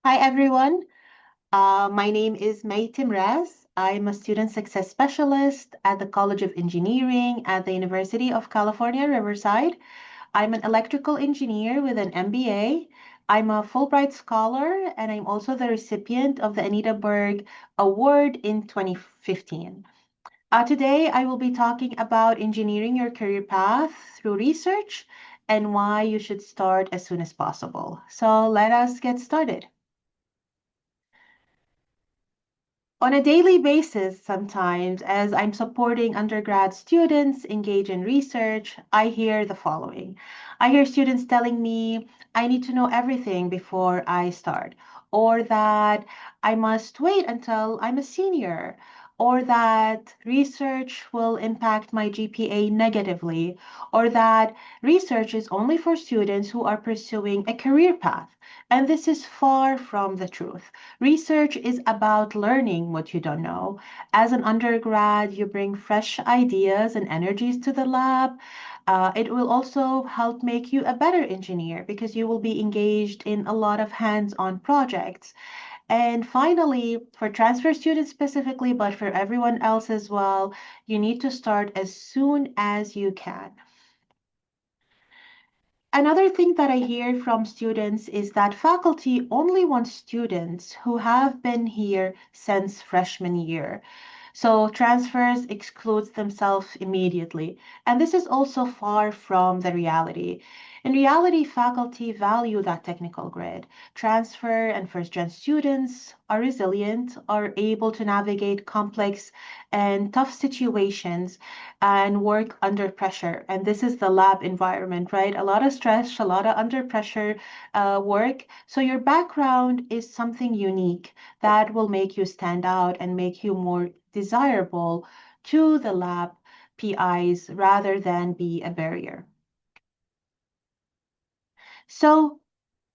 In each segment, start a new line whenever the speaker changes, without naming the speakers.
Hi, everyone. My name is Mai Temraz. I'm a student success specialist at the College of Engineering at the University of California, Riverside. I'm an electrical engineer with an MBA. I'm a Fulbright scholar, and I'm also the recipient of the Anita Berg Award in 2015. Today, I will be talking about engineering your career path through research and why you should start as soon as possible. So let us get started. On a daily basis, sometimes, as I'm supporting undergrad students engage in research, I hear the following. I hear students telling me I need to know everything before I start, or that I must wait until I'm a senior, or that research will impact my GPA negatively, or that research is only for students who are pursuing a career path. And this is far from the truth. Research is about learning what you don't know. As an undergrad, you bring fresh ideas and energies to the lab. It will also help make you a better engineer because you will be engaged in a lot of hands-on projects. And finally, for transfer students specifically, but for everyone else as well, you need to start as soon as you can. Another thing that I hear from students is that faculty only want students who have been here since freshman year. So transfers excludes themselves immediately. And this is also far from the reality. In reality, faculty value that technical grid. Transfer and first-gen students are resilient, are able to navigate complex and tough situations and work under pressure. And this is the lab environment, right? A lot of stress, a lot of under pressure work. So your background is something unique that will make you stand out and make you more desirable to the lab PIs rather than be a barrier. So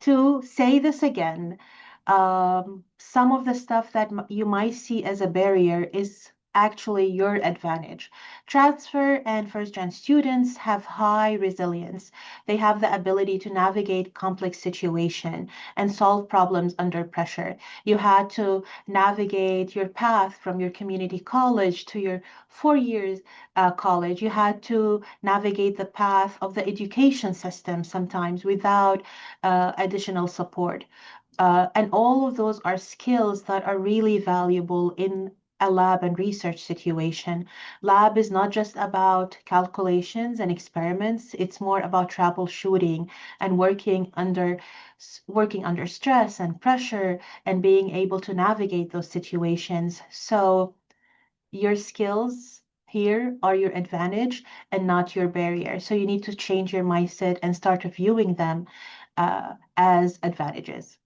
to say this again, some of the stuff that you might see as a barrier is actually your advantage. Transfer and first-gen students have high resilience. They have the ability to navigate complex situation and solve problems under pressure. You had to navigate your path from your community college to your 4 years college. You had to navigate the path of the education system sometimes without additional support. And all of those are skills that are really valuable in a lab and research situation. Lab is not just about calculations and experiments, it's more about troubleshooting and working under stress and pressure and being able to navigate those situations. So your skills here are your advantage and not your barrier. So you need to change your mindset and start viewing them as advantages.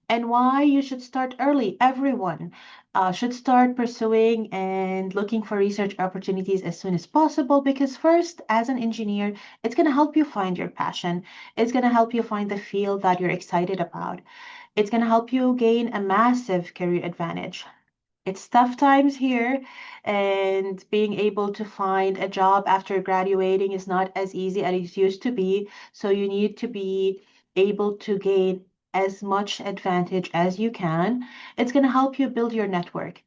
And why you should start early. Everyone should start pursuing and looking for research opportunities as soon as possible because, first, as an engineer, it's going to help you find your passion. It's going to help you find the field that you're excited about. It's going to help you gain a massive career advantage. It's tough times here, and being able to find a job after graduating is not as easy as it used to be. So you need to be able to gain as much advantage as you can. It's going to help you build your network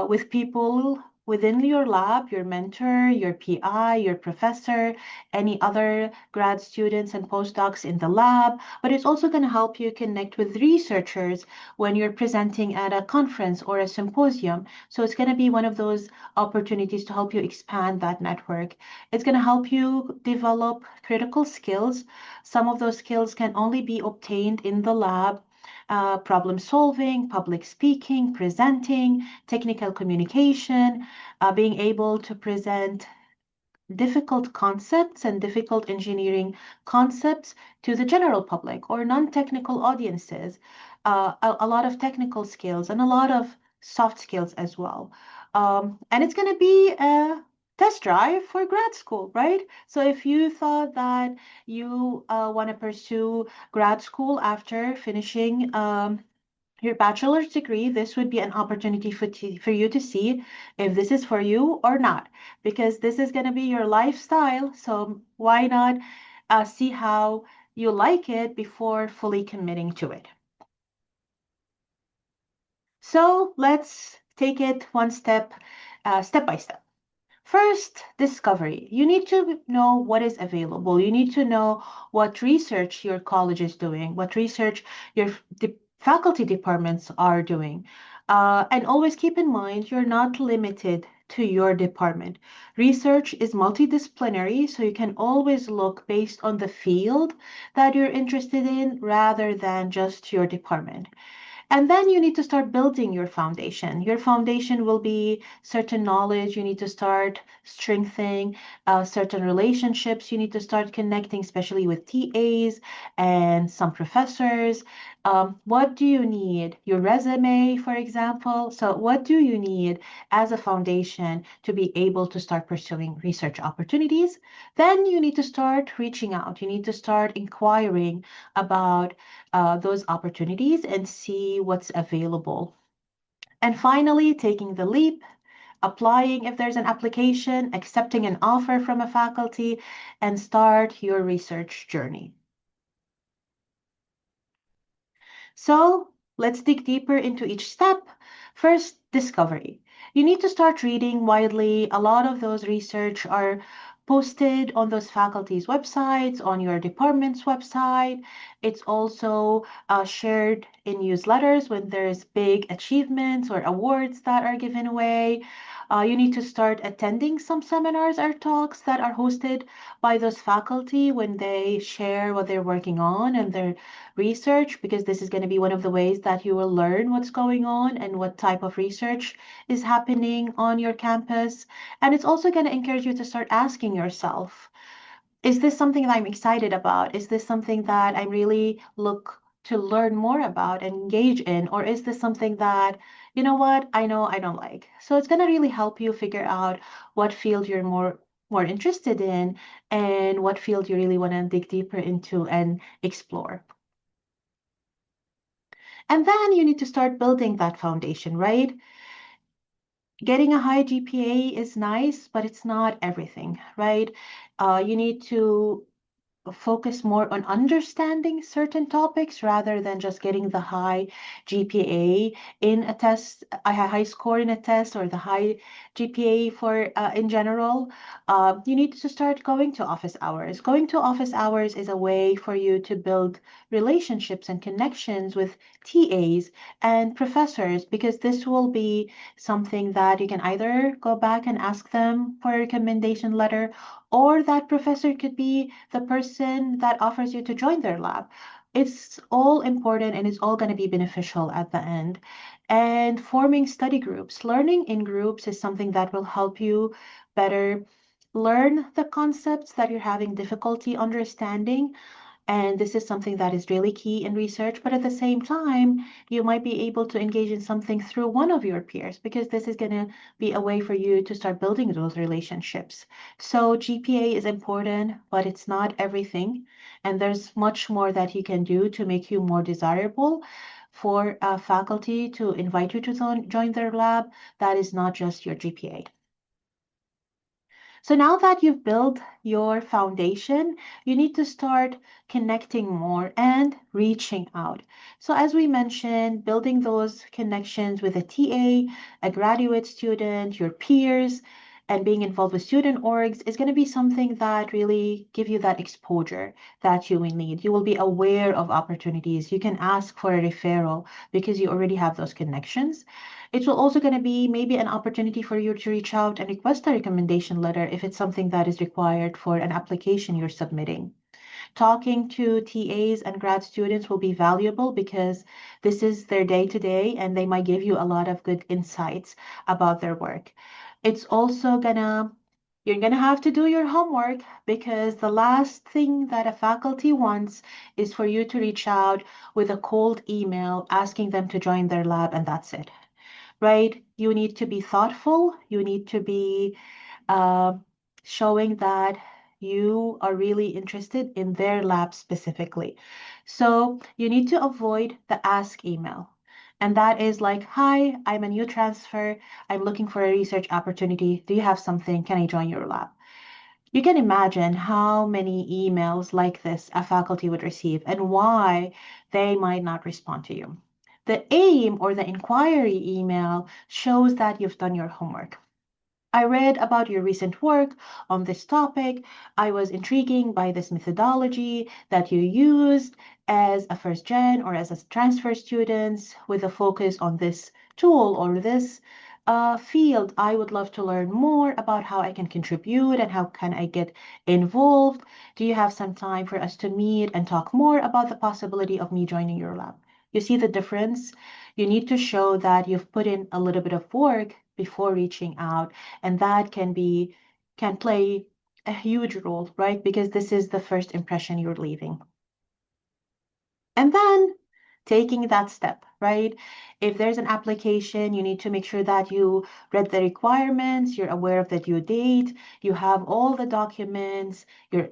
with people within your lab, your mentor, your PI, your professor, any other grad students and postdocs in the lab. But it's also going to help you connect with researchers when you're presenting at a conference or a symposium. So it's going to be one of those opportunities to help you expand that network. It's going to help you develop critical skills. Some of those skills can only be obtained in the lab. Problem solving, public speaking, presenting, technical communication, being able to present difficult concepts and difficult engineering concepts to the general public or non-technical audiences, a lot of technical skills and a lot of soft skills as well. And it's going to be a test drive for grad school, right? So if you thought that you want to pursue grad school after finishing your bachelor's degree, this would be an opportunity for you to see if this is for you or not, because this is going to be your lifestyle. So why not see how you like it before fully committing to it. So let's take it one step, step by step. First, discovery. You need to know what is available. You need to know what research your college is doing, what research your faculty departments are doing. And always keep in mind you're not limited to your department. Research is multidisciplinary, so you can always look based on the field that you're interested in rather than just your department. And then you need to start building your foundation. Your foundation will be certain knowledge. You need to start strengthening certain relationships. You need to start connecting, especially with TAs and some professors. What do you need? Your resume, for example. So, what do you need as a foundation to be able to start pursuing research opportunities? Then you need to start reaching out. You need to start inquiring about those opportunities and see what's available. And finally, taking the leap, applying if there's an application, accepting an offer from a faculty, and start your research journey. So let's dig deeper into each step. First, discovery. You need to start reading widely. A lot of those research are posted on those faculties' websites, on your department's website. It's also shared in newsletters when there's big achievements or awards that are given away. You need to start attending some seminars or talks that are hosted by those faculty when they share what they're working on and their research, because this is going to be one of the ways that you will learn what's going on and what type of research is happening on your campus. And it's also going to encourage you to start asking yourself, is this something that I'm excited about? Is this something that I really look to learn more about and engage in? Or is this something that, you know I don't like? So it's going to really help you figure out what field you're more interested in and what field you really want to dig deeper into and explore. And then you need to start building that foundation, right? Getting a high GPA is nice, but it's not everything, right? You need to focus more on understanding certain topics rather than just getting the high GPA in a test, a high score in a test, or the high GPA for in general. You need to start going to office hours. Going to office hours is a way for you to build relationships and connections with TAs and professors, because this will be something that you can either go back and ask them for a recommendation letter, or that professor could be the person that offers you to join their lab. It's all important and it's all going to be beneficial at the end. And forming study groups, learning in groups is something that will help you better learn the concepts that you're having difficulty understanding, and this is something that is really key in research, but at the same time, you might be able to engage in something through one of your peers, because this is going to be a way for you to start building those relationships. So GPA is important, but it's not everything. And there's much more that you can do to make you more desirable for faculty to invite you to join their lab. That is not just your GPA. So now that you've built your foundation, you need to start connecting more and reaching out. So as we mentioned, building those connections with a TA, a graduate student, your peers, and being involved with student orgs is going to be something that really give you that exposure that you will need. You will be aware of opportunities. You can ask for a referral because you already have those connections. It will also going to be maybe an opportunity for you to reach out and request a recommendation letter if it's something that is required for an application you're submitting. Talking to TAs and grad students will be valuable because this is their day to day and they might give you a lot of good insights about their work. It's also you're gonna have to do your homework, because the last thing that a faculty wants is for you to reach out with a cold email asking them to join their lab and that's it, right? You need to be thoughtful. You need to be uh, showing that you are really interested in their lab specifically. So you need to avoid the ask email. And that is like, hi, I'm a new transfer. I'm looking for a research opportunity. Do you have something? Can I join your lab? You can imagine how many emails like this a faculty would receive and why they might not respond to you. The aim or the inquiry email shows that you've done your homework. I read about your recent work on this topic. I was intriguing by this methodology that you used as a first gen or as a transfer student with a focus on this tool or this field. I would love to learn more about how I can contribute and how can I get involved. Do you have some time for us to meet and talk more about the possibility of me joining your lab? You see the difference? You need to show that you've put in a little bit of work before reaching out, and that can play a huge role, right? Because this is the first impression you're leaving. And then taking that step, right? If there's an application, you need to make sure that you read the requirements, you're aware of the due date, you have all the documents,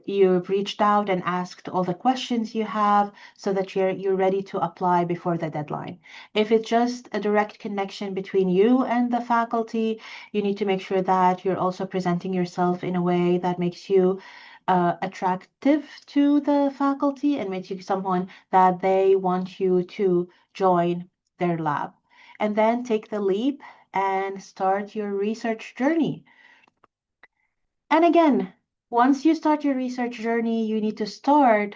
you've reached out and asked all the questions you have so that you're ready to apply before the deadline. If it's just a direct connection between you and the faculty, you need to make sure that you're also presenting yourself in a way that makes you attractive to the faculty and makes you someone that they want you to join their lab. And then take the leap and start your research journey. And again, once you start your research journey, you need to start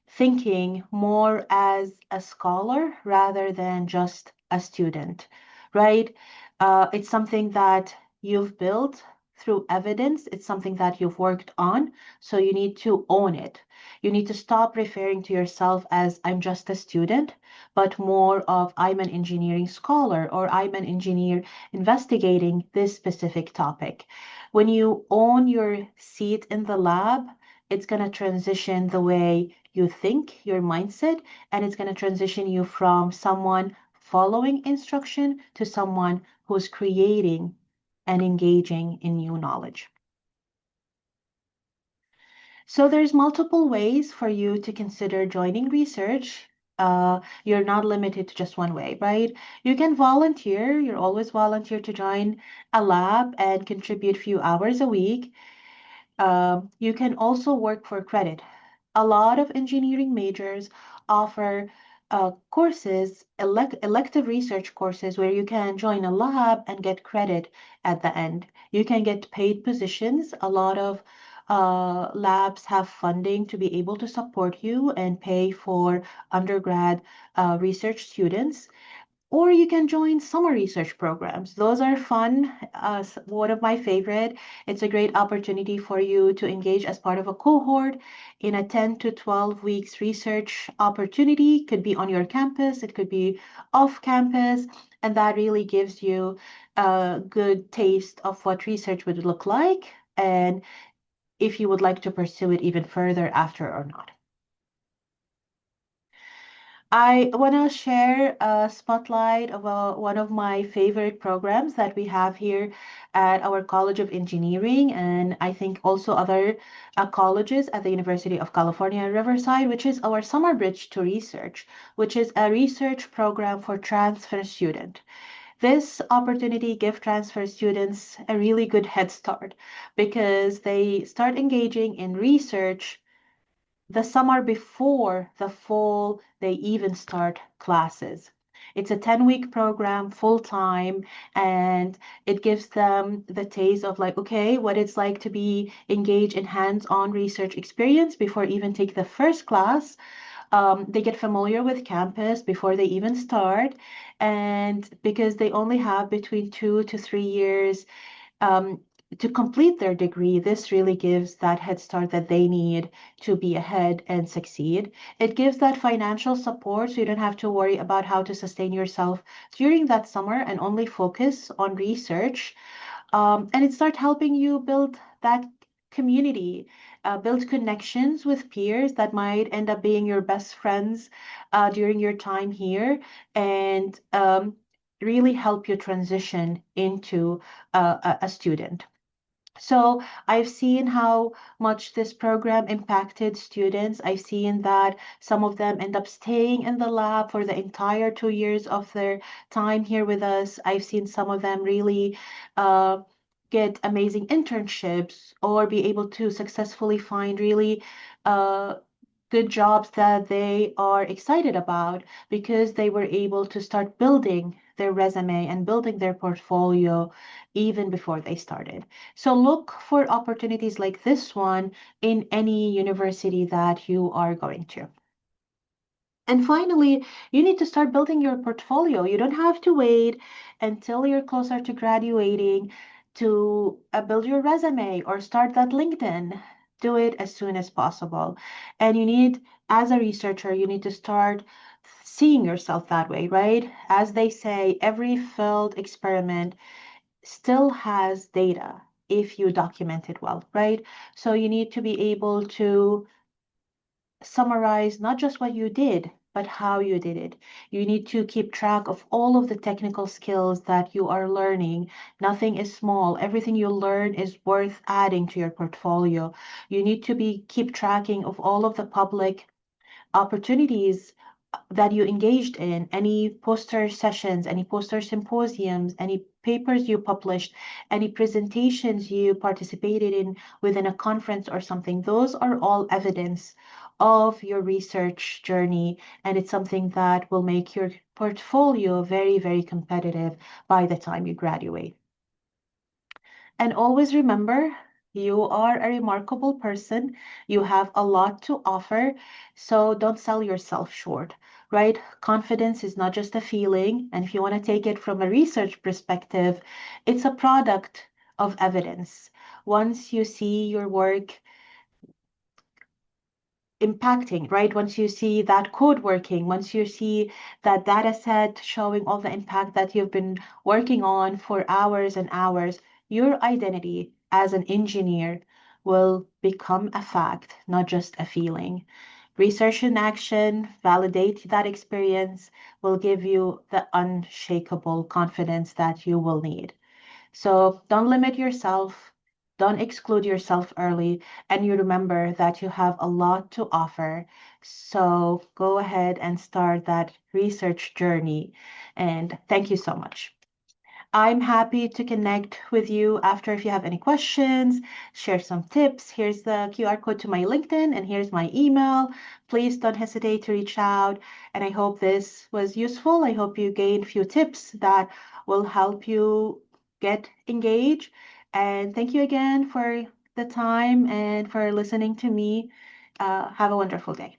thinking more as a scholar rather than just a student, right? It's something that you've built through evidence. It's something that you've worked on. So you need to own it. You need to stop referring to yourself as I'm just a student, but more of I'm an engineering scholar or I'm an engineer investigating this specific topic. When you own your seat in the lab, it's going to transition the way you think, your mindset, and it's going to transition you from someone following instruction to someone who's creating and engaging in new knowledge. So there's multiple ways for you to consider joining research. You're not limited to just one way, right? You can volunteer. You're always volunteer to join a lab and contribute a few hours a week. You can also work for credit. A lot of engineering majors offer courses, elective research courses, where you can join a lab and get credit at the end. You can get paid positions. A lot of labs have funding to be able to support you and pay for undergrad research students. Or you can join summer research programs. Those are fun. One of my favorite. It's a great opportunity for you to engage as part of a cohort in a 10 to 12 weeks research opportunity. Could be on your campus, it could be off campus, and that really gives you a good taste of what research would look like and if you would like to pursue it even further after or not. I want to share a spotlight of one of my favorite programs that we have here at our College of Engineering, and I think also other colleges at the University of California, Riverside, which is our Summer Bridge to Research, which is a research program for transfer student. This opportunity gives transfer students a really good head start because they start engaging in research the summer before the fall they even start classes. It's a 10-week program full time, and it gives them the taste of like, okay, what it's like to be engaged in hands-on research experience before even take the first class. They get familiar with campus before they even start, and because they only have between 2 to 3 years um, to complete their degree, this really gives that head start that they need to be ahead and succeed. It gives that financial support so you don't have to worry about how to sustain yourself during that summer and only focus on research. And it starts helping you build that community, build connections with peers that might end up being your best friends during your time here, and really help you transition into a student. So I've seen how much this program impacted students. I've seen that some of them end up staying in the lab for the entire 2 years of their time here with us. I've seen some of them really uh, get amazing internships or be able to successfully find really uh, good jobs that they are excited about because they were able to start building their resume and building their portfolio even before they started. So look for opportunities like this one in any university that you are going to. And finally, you need to start building your portfolio. You don't have to wait until you're closer to graduating to build your resume or start that LinkedIn. Do it as soon as possible. And you need, as a researcher, you need to start seeing yourself that way, right? As they say, every failed experiment still has data if you document it well, right? So you need to be able to summarize not just what you did, but how you did it. You need to keep track of all of the technical skills that you are learning. Nothing is small. Everything you learn is worth adding to your portfolio. You need to be keep tracking of all of the public opportunities that you engaged in, any poster sessions, any poster symposiums, any papers you published, any presentations you participated in within a conference or something. Those are all evidence of your research journey, and it's something that will make your portfolio very, very competitive by the time you graduate. And always remember, you are a remarkable person. You have a lot to offer. So don't sell yourself short, right? Confidence is not just a feeling. And if you want to take it from a research perspective, it's a product of evidence. Once you see your work impacting, right? Once you see that code working, once you see that data set showing all the impact that you've been working on for hours and hours, your identity as an engineer will become a fact, not just a feeling. Research in action, validate that experience, will give you the unshakable confidence that you will need. So don't limit yourself, don't exclude yourself early, and you remember that you have a lot to offer. So go ahead and start that research journey. And thank you so much. I'm happy to connect with you after if you have any questions, share some tips. Here's the QR code to my LinkedIn and here's my email. Please don't hesitate to reach out. And I hope this was useful. I hope you gained a few tips that will help you get engaged. And thank you again for the time and for listening to me. Have a wonderful day.